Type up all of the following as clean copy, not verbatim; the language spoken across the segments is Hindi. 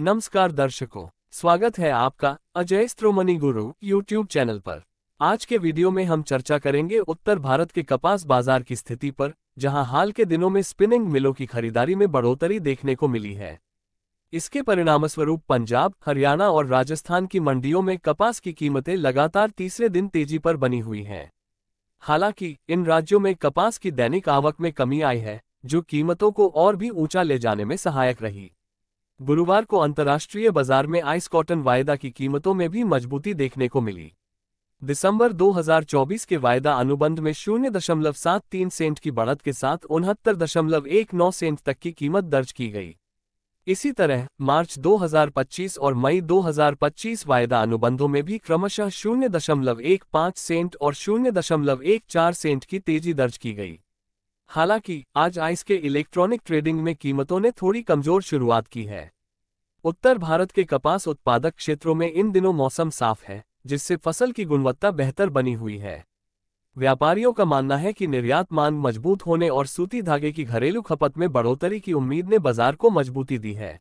नमस्कार दर्शकों, स्वागत है आपका अजय स्त्रोमणि गुरु यूट्यूब चैनल पर। आज के वीडियो में हम चर्चा करेंगे उत्तर भारत के कपास बाजार की स्थिति पर, जहां हाल के दिनों में स्पिनिंग मिलों की खरीदारी में बढ़ोतरी देखने को मिली है। इसके परिणामस्वरूप पंजाब, हरियाणा और राजस्थान की मंडियों में कपास की कीमतें लगातार तीसरे दिन तेजी पर बनी हुई हैं। हालांकि इन राज्यों में कपास की दैनिक आवक में कमी आई है, जो कीमतों को और भी ऊंचा ले जाने में सहायक रही। गुरुवार को अंतर्राष्ट्रीय बाजार में आइस कॉटन वायदा की कीमतों में भी मजबूती देखने को मिली। दिसंबर 2024 के वायदा अनुबंध में 0.73 सेंट की बढ़त के साथ 69.19 सेंट तक की कीमत दर्ज की गई। इसी तरह मार्च 2025 और मई 2025 वायदा अनुबंधों में भी क्रमशः 0.15 सेंट और 0.14 सेंट की तेजी दर्ज की गई। हालांकि आज आइस के इलेक्ट्रॉनिक ट्रेडिंग में कीमतों ने थोड़ी कमजोर शुरुआत की है। उत्तर भारत के कपास उत्पादक क्षेत्रों में इन दिनों मौसम साफ है, जिससे फसल की गुणवत्ता बेहतर बनी हुई है। व्यापारियों का मानना है कि निर्यात मांग मजबूत होने और सूती धागे की घरेलू खपत में बढ़ोतरी की उम्मीद ने बाजार को मजबूती दी है।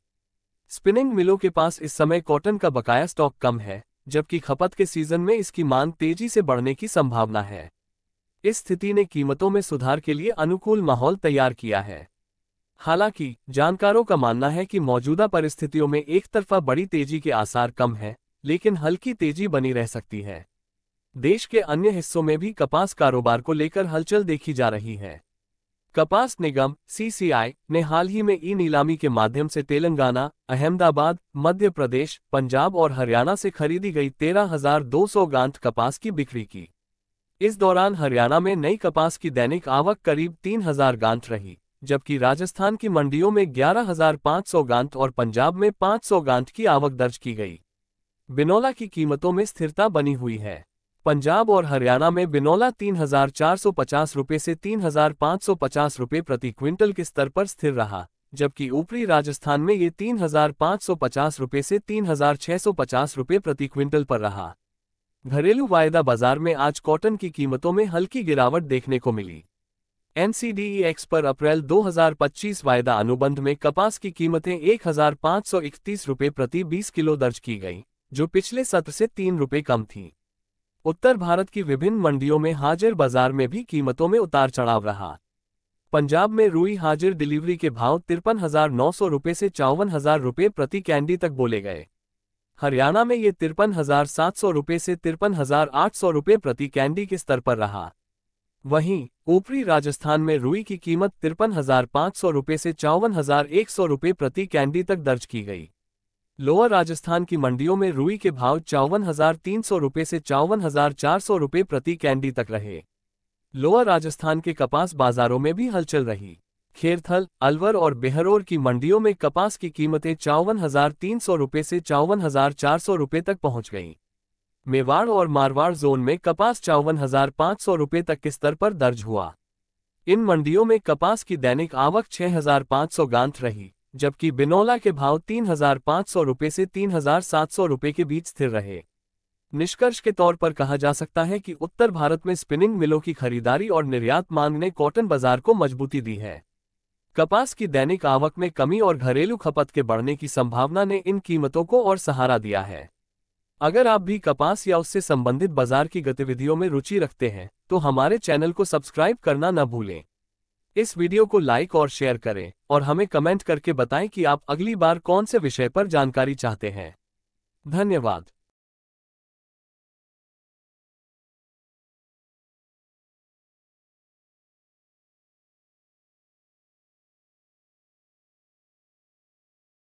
स्पिनिंग मिलों के पास इस समय कॉटन का बकाया स्टॉक कम है, जबकि खपत के सीजन में इसकी मांग तेजी से बढ़ने की संभावना है। इस स्थिति ने कीमतों में सुधार के लिए अनुकूल माहौल तैयार किया है। हालांकि जानकारों का मानना है कि मौजूदा परिस्थितियों में एक तरफा बड़ी तेजी के आसार कम हैं, लेकिन हल्की तेजी बनी रह सकती है। देश के अन्य हिस्सों में भी कपास कारोबार को लेकर हलचल देखी जा रही है। कपास निगम (CCI) ने हाल ही में ई-नीलामी के माध्यम से तेलंगाना, अहमदाबाद, मध्य प्रदेश, पंजाब और हरियाणा से खरीदी गई 13,200 गांठ कपास की बिक्री की। इस दौरान हरियाणा में नई कपास की दैनिक आवक करीब 3,000 गांठ रही, जबकि राजस्थान की मंडियों में 11,500 गांठ और पंजाब में 500 गांठ की आवक दर्ज की गई। बिनौला की कीमतों में स्थिरता बनी हुई है। पंजाब और हरियाणा में बिनौला 3,450 रुपये से 3,550 रुपये प्रति क्विंटल के स्तर पर स्थिर रहा, जबकि ऊपरी राजस्थान में ये 3,550 रुपये से 3,650 रुपये प्रति क्विंटल पर रहा। घरेलू वायदा बाजार में आज कॉटन की कीमतों में हल्की गिरावट देखने को मिली। NCDEX पर अप्रैल 2025 वायदा अनुबंध में कपास की कीमतें 1,531 रुपये प्रति 20 किलो दर्ज की गई, जो पिछले सत्र से 3 रुपये कम थी। उत्तर भारत की विभिन्न मंडियों में हाजिर बाजार में भी कीमतों में उतार चढ़ाव रहा। पंजाब में रुई हाजिर डिलीवरी के भाव 53,900 रुपये से 54,000 रुपये प्रति कैंडी तक बोले गए। हरियाणा में ये 53,700 रुपये से 53,800 रुपये प्रति कैंडी के स्तर पर रहा। वहीं ऊपरी राजस्थान में रुई की कीमत 53,500 रुपये से 54,100 रुपये प्रति कैंडी तक दर्ज की गई। लोअर राजस्थान की मंडियों में रुई के भाव 54,300 रुपये से 54,400 रुपये प्रति कैंडी तक रहे। लोअर राजस्थान के कपास बाजारों में भी हलचल रही। खेरथल, अलवर और बेहरोर की मंडियों में कपास की कीमतें 54,300 रुपये से 54,400 रुपये तक पहुंच गईं। मेवाड़ और मारवाड़ जोन में कपास 54,500 रुपये तक के स्तर पर दर्ज हुआ। इन मंडियों में कपास की दैनिक आवक 6,500 गांठ रही, जबकि बिनौला के भाव 3,500 रुपये से 3,700 रुपये के बीच स्थिर रहे। निष्कर्ष के तौर पर कहा जा सकता है कि उत्तर भारत में स्पिनिंग मिलों की खरीदारी और निर्यात मांग ने कॉटन बाजार को मजबूती दी है। कपास की दैनिक आवक में कमी और घरेलू खपत के बढ़ने की संभावना ने इन कीमतों को और सहारा दिया है। अगर आप भी कपास या उससे संबंधित बाजार की गतिविधियों में रुचि रखते हैं, तो हमारे चैनल को सब्सक्राइब करना न भूलें। इस वीडियो को लाइक और शेयर करें और हमें कमेंट करके बताएं कि आप अगली बार कौन से विषय पर जानकारी चाहते हैं। धन्यवाद।